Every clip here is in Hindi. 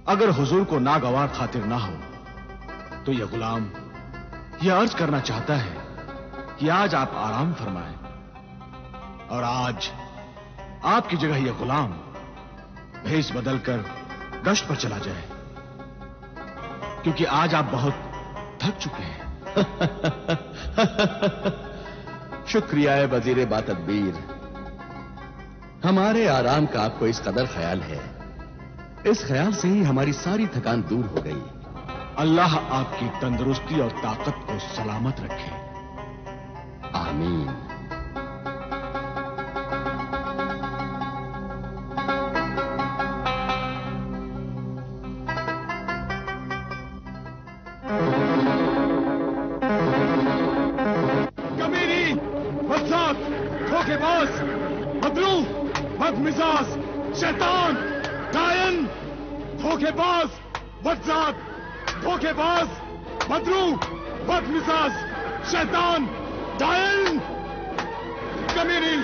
अगर हुजूर को नागवार खातिर ना हो तो यह गुलाम यह अर्ज करना चाहता है कि आज आप आराम फरमाएं और आज आपकी जगह यह गुलाम भेष बदलकर गश्त पर चला जाए, क्योंकि आज आप बहुत थक चुके हैं। शुक्रिया है वजीर बातदबीर, हमारे आराम का आपको इस कदर ख्याल है। इस ख्याल से ही हमारी सारी थकान दूर हो गई। अल्लाह आपकी तंदुरुस्ती और ताकत को सलामत रखे। आमीन। कमीनी, बदसात, धोखेबाज, बदरू, बदमिजाज, शैतान, डायन, धोखेबाज, बदसात, धोखेबाज, बदरू, बदमिजाज, शैतान, डायन, कमीनी,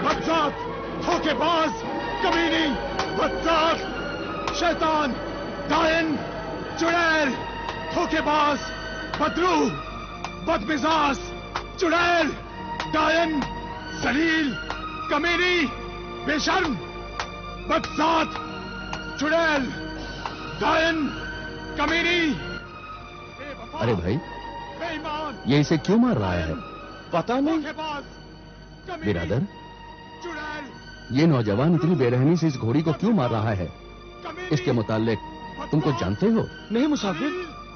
बदसात, धोखेबाज, कमीनी, बदसात, शैतान, डायन, चुड़ैल, धोखेबाज, बदरू, बदमिजाज, चुड़ैल, डायन, जलील, कमीनी, बेशर्म, बदसात, चुड़ैल, डायन, कमीनी। अरे भाई, ये इसे क्यों मार रहा है? पता नहीं। बिरादर, ये नौजवान इतनी बेरहमी से इस घोड़ी को क्यों मार रहा है? इसके मुताल्लिक तुम कुछ जानते हो? नहीं मुसाफिर,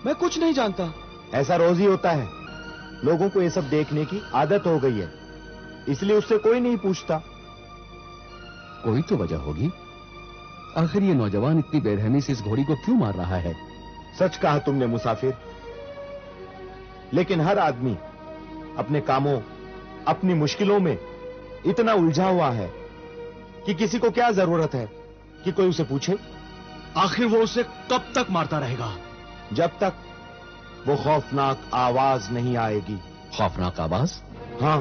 मैं कुछ नहीं जानता। ऐसा रोज ही होता है, लोगों को ये सब देखने की आदत हो गई है, इसलिए उससे कोई नहीं पूछता। कोई तो वजह होगी। आखिर ये नौजवान इतनी बेरहमी से इस घोड़ी को क्यों मार रहा है? सच कहा तुमने मुसाफिर, लेकिन हर आदमी अपने कामों, अपनी मुश्किलों में इतना उलझा हुआ है कि किसी को क्या जरूरत है कि कोई उसे पूछे। आखिर वो उसे कब तक मारता रहेगा? जब तक वो खौफनाक आवाज नहीं आएगी। खौफनाक आवाज? हाँ,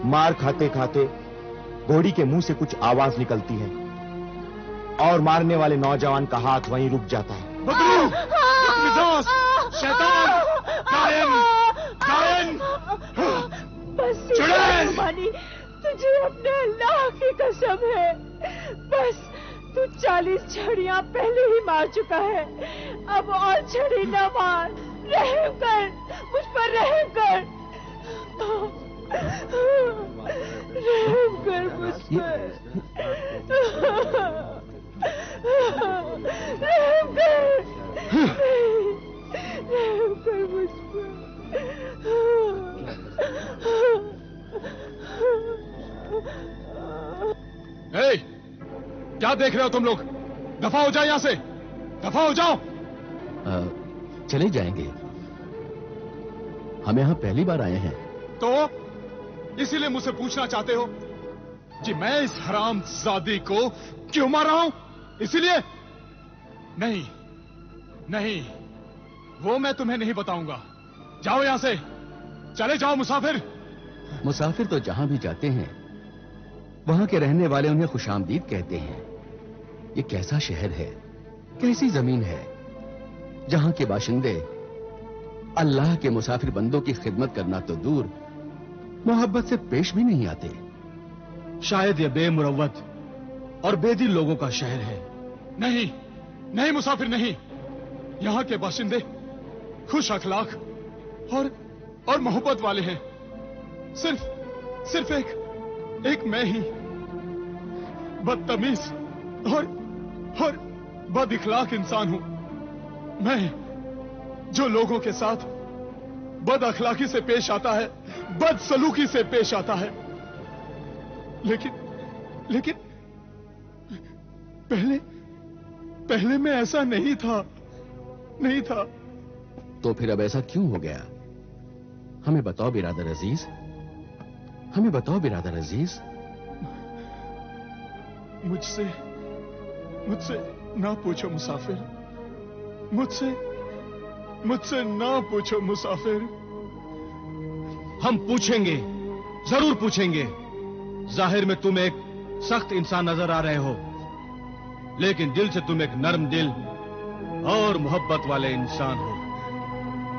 मार खाते खाते घोड़ी के मुंह से कुछ आवाज निकलती है और मारने वाले नौजवान का हाथ वहीं रुक जाता है। बदरू, बदमिजाज, शैतान, डायन, डायन, बस मानी, तुझे अपने अल्लाह की कसम है, बस तू 40 छड़ियां पहले ही मार चुका है, अब और छड़ी न मार। रहम कर, मुझ पर रहम कर, रहम कर मुझ पर, रहम कर, रहम कर मुझ पर। ए, क्या देख रहे हो तुम लोग? दफा हो जाओ यहां से, दफा हो जाओ। चले जाएंगे, हम यहां पहली बार आए हैं। तो इसीलिए मुझसे पूछना चाहते हो कि मैं इस हराम जादी को क्यों मार रहा हूं? इसीलिए? नहीं नहीं, वो मैं तुम्हें नहीं बताऊंगा। जाओ यहां से, चले जाओ मुसाफिर। मुसाफिर तो जहां भी जाते हैं वहां के रहने वाले उन्हें खुशामदीद कहते हैं। ये कैसा शहर है, कैसी जमीन है जहां के बाशिंदे अल्लाह के मुसाफिर बंदों की खिदमत करना तो दूर, मोहब्बत से पेश भी नहीं आते। शायद यह बेमुरव्वत और बेदिल लोगों का शहर है। नहीं नहीं मुसाफिर, नहीं। यहां के बाशिंदे खुश अखलाक और मोहब्बत वाले हैं। सिर्फ एक मैं ही बदतमीज और बद इखलाक इंसान हूं। मैं जो लोगों के साथ बद अखलाकी से पेश आता है, बदसलूकी से पेश आता है। लेकिन पहले मैं ऐसा नहीं था। तो फिर अब ऐसा क्यों हो गया? हमें बताओ बिरादर अजीज, हमें बताओ बिरादर अजीज। मुझसे ना पूछो मुसाफिर, मुझसे ना पूछो मुसाफिर। हम पूछेंगे, जरूर पूछेंगे। जाहिर में तुम एक सख्त इंसान नजर आ रहे हो, लेकिन दिल से तुम एक नर्म दिल और मोहब्बत वाले इंसान हो,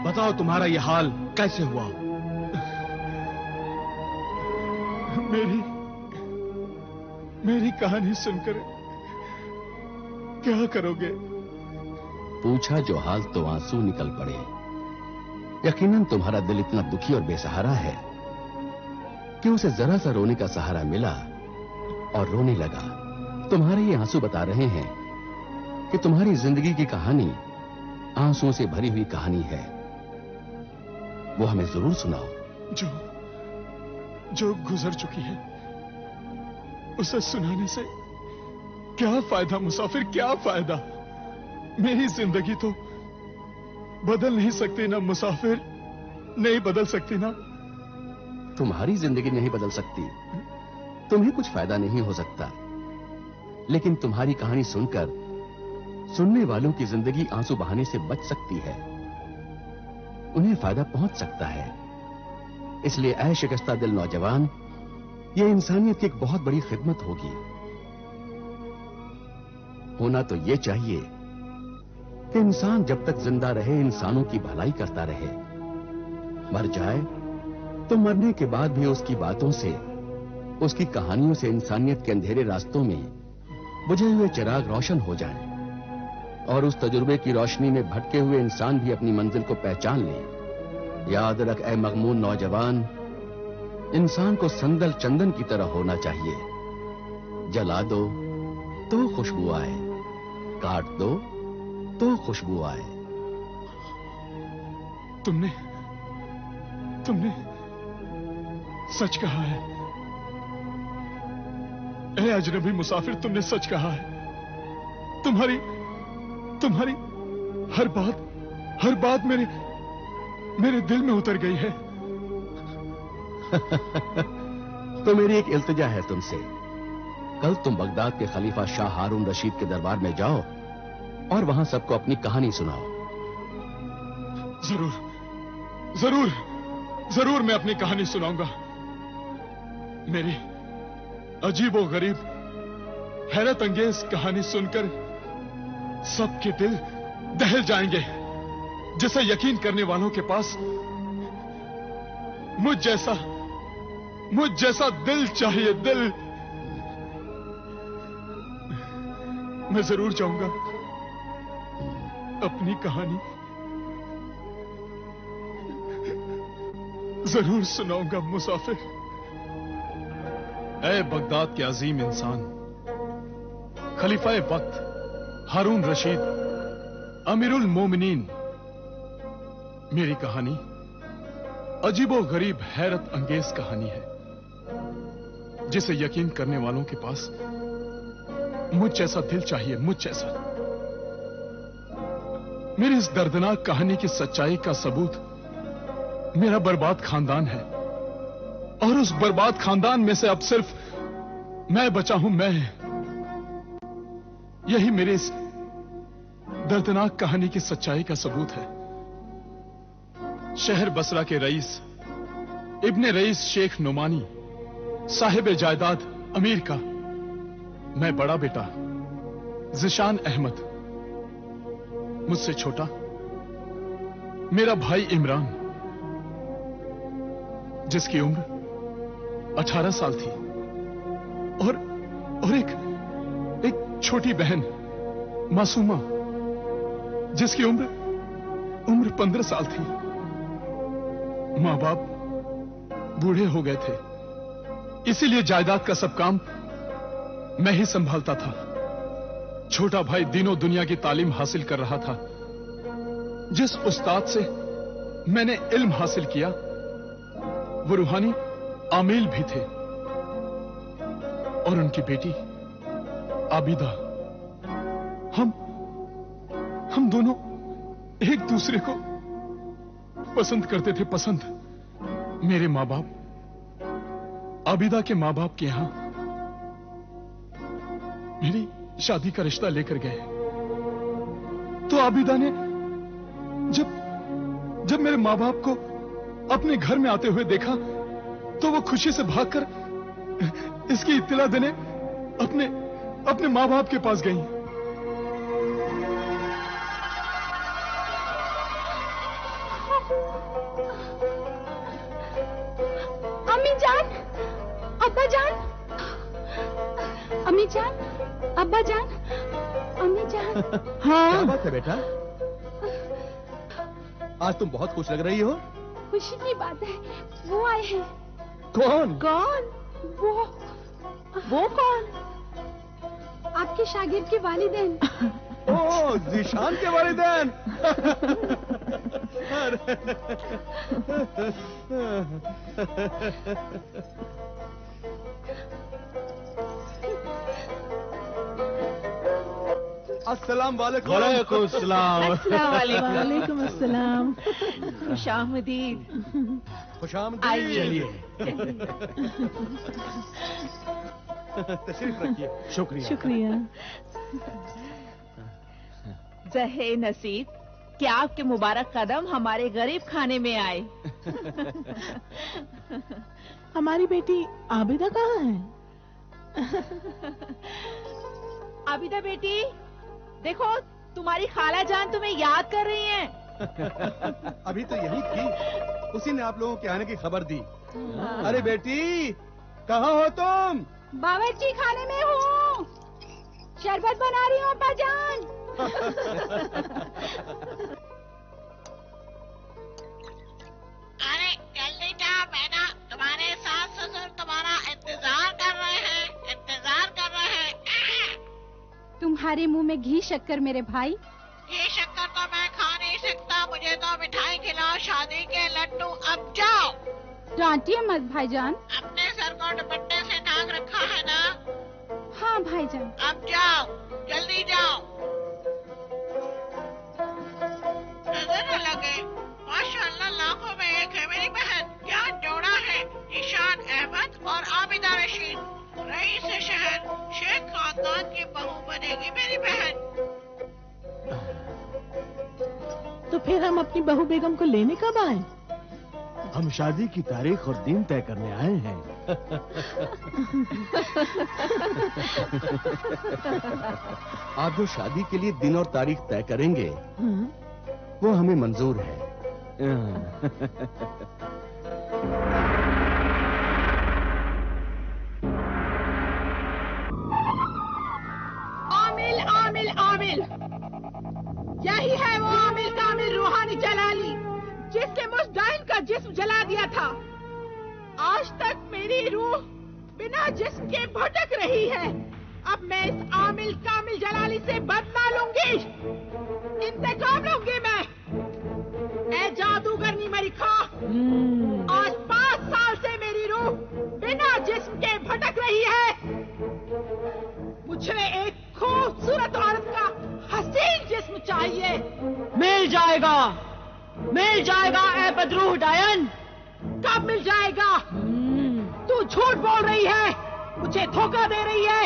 बताओ तुम्हारा यह हाल कैसे हुआ? मेरी कहानी सुनकर क्या करोगे? पूछा जो हाल तो आंसू निकल पड़े। यकीनन तुम्हारा दिल इतना दुखी और बेसहारा है कि उसे जरा सा रोने का सहारा मिला और रोने लगा। तुम्हारे ये आंसू बता रहे हैं कि तुम्हारी जिंदगी की कहानी आंसुओं से भरी हुई कहानी है। वो हमें जरूर सुनाओ। जो गुजर चुकी है उसे सुनाने से क्या फायदा मुसाफिर, क्या फायदा? मेरी जिंदगी तो बदल नहीं सकती ना मुसाफिर, नहीं बदल सकती ना। तुम्हारी जिंदगी नहीं बदल सकती, तुम्हें कुछ फायदा नहीं हो सकता, लेकिन तुम्हारी कहानी सुनकर सुनने वालों की जिंदगी आंसू बहाने से बच सकती है, उन्हें फायदा पहुंच सकता है। इसलिए ऐ शिकस्ता दिल नौजवान, यह इंसानियत की एक बहुत बड़ी खिदमत होगी। होना तो यह चाहिए कि इंसान जब तक जिंदा रहे इंसानों की भलाई करता रहे, मर जाए तो मरने के बाद भी उसकी बातों से, उसकी कहानियों से इंसानियत के अंधेरे रास्तों में बुझे हुए चिराग रोशन हो जाएं और उस तजुर्बे की रोशनी में भटके हुए इंसान भी अपनी मंजिल को पहचान ले। याद रख ऐ मगमून नौजवान, इंसान को संदल चंदन की तरह होना चाहिए। जला दो तो खुशबू आए, काट दो तो खुशबू आए। तुमने सच कहा है ए अजनबी मुसाफिर, तुमने सच कहा है। तुम्हारी हर बात मेरे दिल में उतर गई है। तो मेरी एक इल्तिजा है तुमसे, कल तुम बगदाद के खलीफा शाह हारून रशीद के दरबार में जाओ और वहां सबको अपनी कहानी सुनाओ। जरूर मैं अपनी कहानी सुनाऊंगा। मेरी अजीबो गरीब हैरत अंगेज कहानी सुनकर सबके दिल दहल जाएंगे। जिसे यकीन करने वालों के पास मुझ जैसा दिल चाहिए, दिल। मैं जरूर जाऊंगा, अपनी कहानी जरूर सुनाऊंगा मुसाफिर। ऐ बगदाद के अजीम इंसान, खलीफा वक्त हारून रशीद, अमीरुल मोमिनीन, मेरी कहानी अजीबो गरीब हैरत अंगेज कहानी है, जिसे यकीन करने वालों के पास मुझ जैसा दिल चाहिए, मुझ जैसा। मेरी इस दर्दनाक कहानी की सच्चाई का सबूत मेरा बर्बाद खानदान है, और उस बर्बाद खानदान में से अब सिर्फ मैं बचा हूं, मैं। यही मेरी इस दर्दनाक कहानी की सच्चाई का सबूत है। शहर बसरा के रईस इब्ने रईस शेख नुमानी, साहिब जायदाद अमीर का मैं बड़ा बेटा जिशान अहमद, मुझसे छोटा मेरा भाई इमरान, जिसकी उम्र 18 साल थी, और एक छोटी बहन मासूमा, जिसकी उम्र 15 साल थी। मां बाप बूढ़े हो गए थे, इसीलिए जायदाद का सब काम मैं ही संभालता था। छोटा भाई दिनों दुनिया की तालीम हासिल कर रहा था। जिस उस्ताद से मैंने इल्म हासिल किया वो रूहानी आमिल भी थे, और उनकी बेटी आबिदा। हम दोनों एक दूसरे को पसंद करते थे, पसंद। मेरे मां बाप आबिदा के मां बाप के यहां मेरी शादी का रिश्ता लेकर गए, तो आबिदा ने जब मेरे मां बाप को अपने घर में आते हुए देखा तो वो खुशी से भागकर इसकी इत्तला देने अपने मां बाप के पास गई। क्या हाँ, बात है बेटा? आज तुम बहुत खुश लग रही हो। खुशी की बात है, वो आए हैं। कौन? कौन? वो कौन? आपके शागिर्द के वालिदैन। ओ, जीशान के वालिदैन। अस्सलाम वालेकुम। वालेकुम सलाम। अस्सलाम वालेकुम। वालेकुम अस्सलाम। खुशामदीद। खुशामदीद। आइए। तशरीफ रखिए। शुक्रिया। शुक्रिया। जहे नसीब कि आपके मुबारक कदम हमारे गरीब खाने में आए। हमारी बेटी आबिदा कहाँ है? आबिदा बेटी, देखो तुम्हारी खाला जान तुम्हें याद कर रही हैं। अभी तो यही थी, उसी ने आप लोगों के आने की खबर दी। अरे बेटी, कहाँ हो तुम? बावर्ची खाने में हूँ, शरबत बना रही हूँ अब्बा जान। अरे जल्दी जा बेटा, तुम्हारे सास ससुर तुम्हारा इंतजार कर रहे हैं, इंतजार कर रहे हैं। तुम्हारे मुंह में घी शक्कर मेरे भाई। ये शक्कर तो मैं खा नहीं सकता, मुझे तो मिठाई खिलाओ, शादी के लड्डू। अब जाओ। डांटिए मत भाईजान। अपने सर को दुपट्टे से ढांक रखा है ना? हाँ भाईजान। अब जाओ, जल्दी जाओ। नजर न लगे, माशाअल्लाह लाखों में एक है मेरी बहन। क्या जोड़ा है, ईशान अहमद और आबिदा रशीद। रईस शहर शेख खानदान की बहू बनेगी मेरी बहन। तो फिर हम अपनी बहू बेगम को लेने कब आए? हम शादी की तारीख और दिन तय करने आए हैं। आप जो शादी के लिए दिन और तारीख तय करेंगे, हाँ? वो हमें मंजूर है। आमिल आमिल आमिल, यही है वो आमिल कामिल रूहानी जलाली जिसने मुजदाहिन का जिस्म जला दिया था। आज तक मेरी रूह बिना जिस्म के भटक रही है। अब मैं इस आमिल कामिल जलाली से बदला लूंगी, इंतकाम लूंगी मैं। ऐ जादूगरनी मेरी खा, आज 5 साल से मेरी रूह बिना जिस्म के भटक रही है। मुझे एक खूबसूरत औरत का हसीन जिस्म चाहिए। मिल जाएगा, मिल जाएगा ऐ बदरूह डायन। कब मिल जाएगा? तू झूठ बोल रही है, मुझे धोखा दे रही है,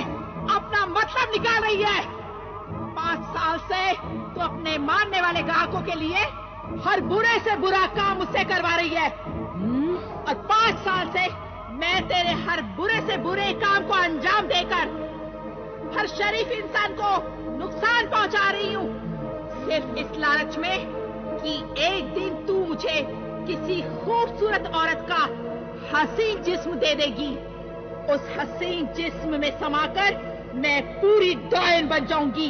अपना मतलब निकाल रही है। 5 साल से तू अपने मानने वाले ग्राहकों के लिए हर बुरे से बुरा काम मुझसे करवा रही है, और 5 साल से मैं तेरे हर बुरे से बुरे काम को अंजाम देकर हर शरीफ इंसान को नुकसान पहुंचा रही हूँ, सिर्फ इस लालच में कि एक दिन तू मुझे किसी खूबसूरत औरत का हसीन जिस्म दे देगी। उस हसीन जिस्म में समाकर मैं पूरी डायन बन जाऊंगी।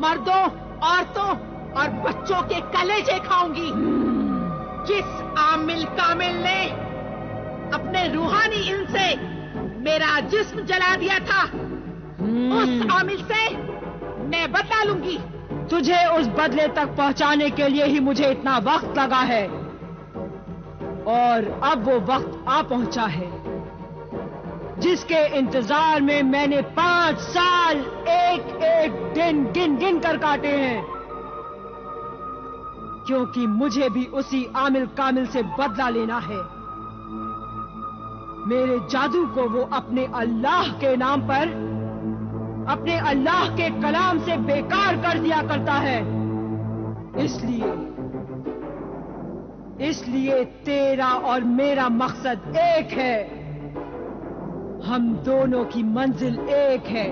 मर्दों, औरतों और बच्चों के कलेजे खाऊंगी। जिस आमिल कामिल ने अपने रूहानी इल्म से मेरा जिस्म जला दिया था, उस आमिल से मैं बदला लूंगी। तुझे उस बदले तक पहुंचाने के लिए ही मुझे इतना वक्त लगा है, और अब वो वक्त आ पहुंचा है जिसके इंतजार में मैंने 5 साल एक एक दिन गिन गिन कर काटे हैं, क्योंकि मुझे भी उसी आमिल कामिल से बदला लेना है। मेरे जादू को वो अपने अल्लाह के नाम पर, अपने अल्लाह के कलाम से बेकार कर दिया करता है। इसलिए तेरा और मेरा मकसद एक है, हम दोनों की मंजिल एक है।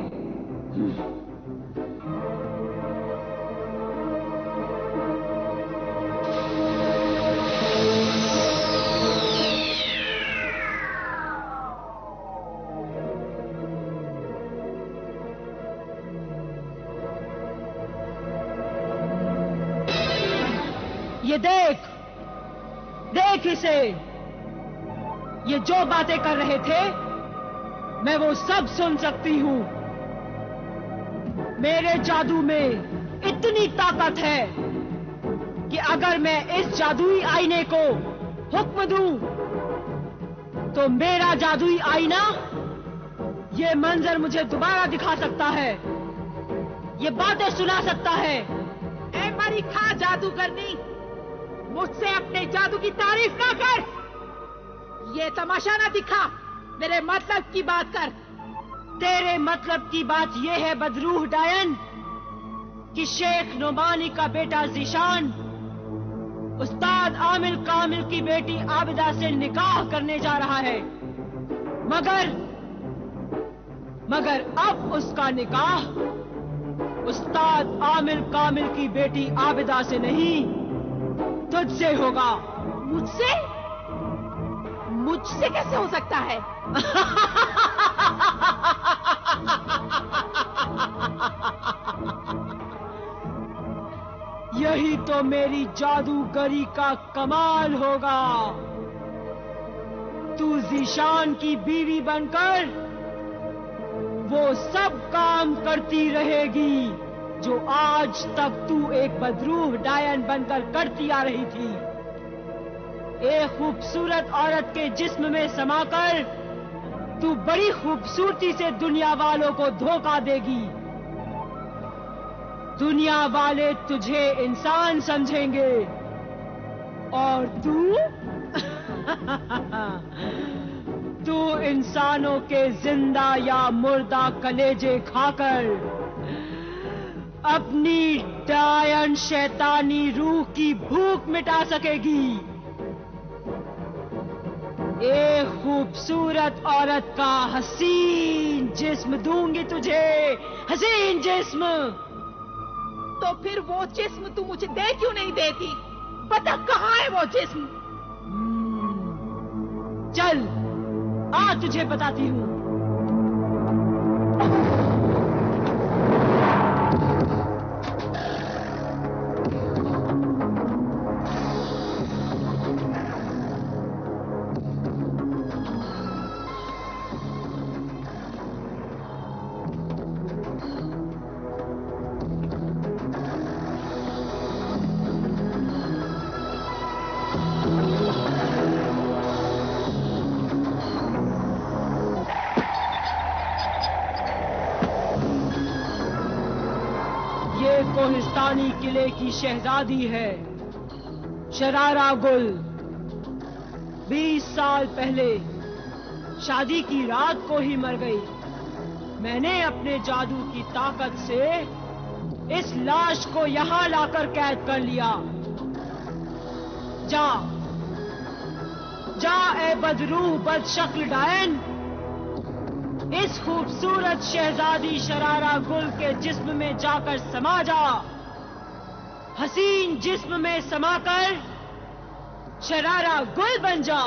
ये देख, देख इसे। ये जो बातें कर रहे थे मैं वो सब सुन सकती हूं। मेरे जादू में इतनी ताकत है कि अगर मैं इस जादुई आईने को हुक्म दूं तो मेरा जादुई आईना ये मंजर मुझे दोबारा दिखा सकता है, ये बातें सुना सकता है। ए मरी खा जादू करनी, मुझसे अपने जादू की तारीफ ना कर। ये तमाशा ना दिखा, मेरे मतलब की बात कर। तेरे मतलब की बात ये है बदरूह डायन कि शेख नोमानी का बेटा ज़ीशान उस्ताद आमिर कामिल की बेटी आबिदा से निकाह करने जा रहा है, मगर अब उसका निकाह उस्ताद आमिर कामिल की बेटी आबिदा से नहीं, तुझसे होगा। मुझसे? मुझसे कैसे हो सकता है? यही तो मेरी जादूगरी का कमाल होगा। तू ज़ीशान की बीवी बनकर वो सब काम करती रहेगी जो आज तक तू एक बदरूह डायन बनकर करती आ रही थी। एक खूबसूरत औरत के जिस्म में समाकर तू बड़ी खूबसूरती से दुनिया वालों को धोखा देगी। दुनिया वाले तुझे इंसान समझेंगे और तू इंसानों के जिंदा या मुर्दा कलेजे खाकर अपनी डायन शैतानी रूह की भूख मिटा सकेगी। एक खूबसूरत औरत का हसीन जिस्म दूंगी तुझे, हसीन जिस्म। तो फिर वो जिस्म तू मुझे दे क्यों नहीं देती? बता कहाँ है वो जिस्म? चल आ तुझे बताती हूँ। कोहिस्तानी किले की शहजादी है शरारा गुल। 20 साल पहले शादी की रात को ही मर गई। मैंने अपने जादू की ताकत से इस लाश को यहां लाकर कैद कर लिया। जा जा ए बदरूह बदशक्ल डायन, इस खूबसूरत शहजादी शरारा गुल के जिस्म में जाकर समा जा। हसीन जिस्म में समाकर शरारा गुल बन जा।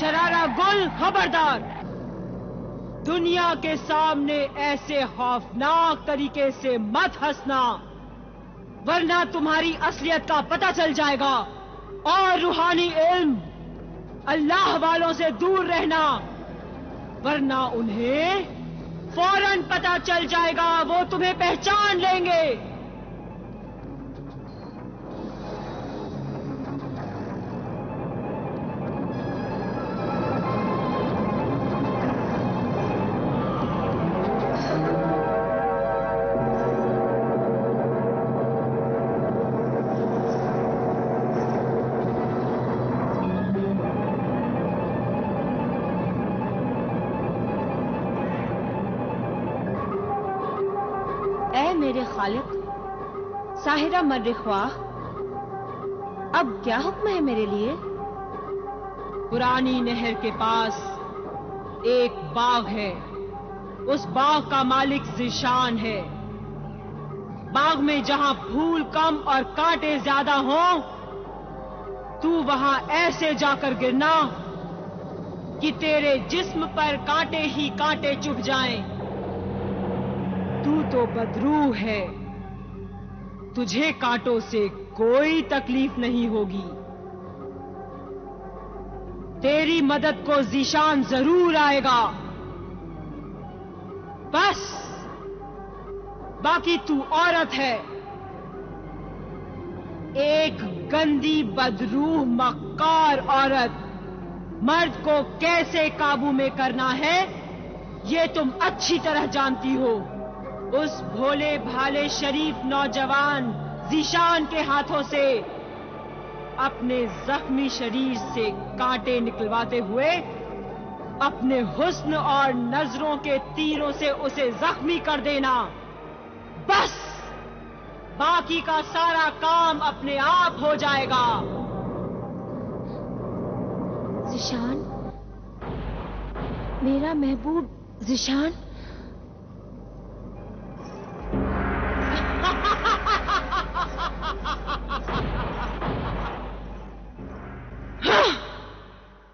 शरारा गुल खबरदार, दुनिया के सामने ऐसे खौफनाक तरीके से मत हंसना, वरना तुम्हारी असलियत का पता चल जाएगा। और रूहानी इल्म अल्लाह वालों से दूर रहना, वरना उन्हें फौरन पता चल जाएगा, वो तुम्हें पहचान लेंगे। मेरे खालिक, साहिरा मर्रिख्वाह, अब क्या हुक्म है मेरे लिए? पुरानी नहर के पास एक बाग है। उस बाग का मालिक ज़ीशान है। बाग में जहां फूल कम और कांटे ज्यादा हों, तू वहां ऐसे जाकर गिरना कि तेरे जिस्म पर कांटे ही कांटे चुभ जाएं। तू तो बदरूह है, तुझे कांटों से कोई तकलीफ नहीं होगी। तेरी मदद को ज़ीशान जरूर आएगा। बस बाकी तू औरत है, एक गंदी बदरूह मक्कार औरत। मर्द को कैसे काबू में करना है ये तुम अच्छी तरह जानती हो। उस भोले भाले शरीफ नौजवान ज़ीशान के हाथों से अपने जख्मी शरीर से कांटे निकलवाते हुए अपने हुस्न और नजरों के तीरों से उसे जख्मी कर देना। बस बाकी का सारा काम अपने आप हो जाएगा। ज़ीशान, मेरा महबूब ज़ीशान।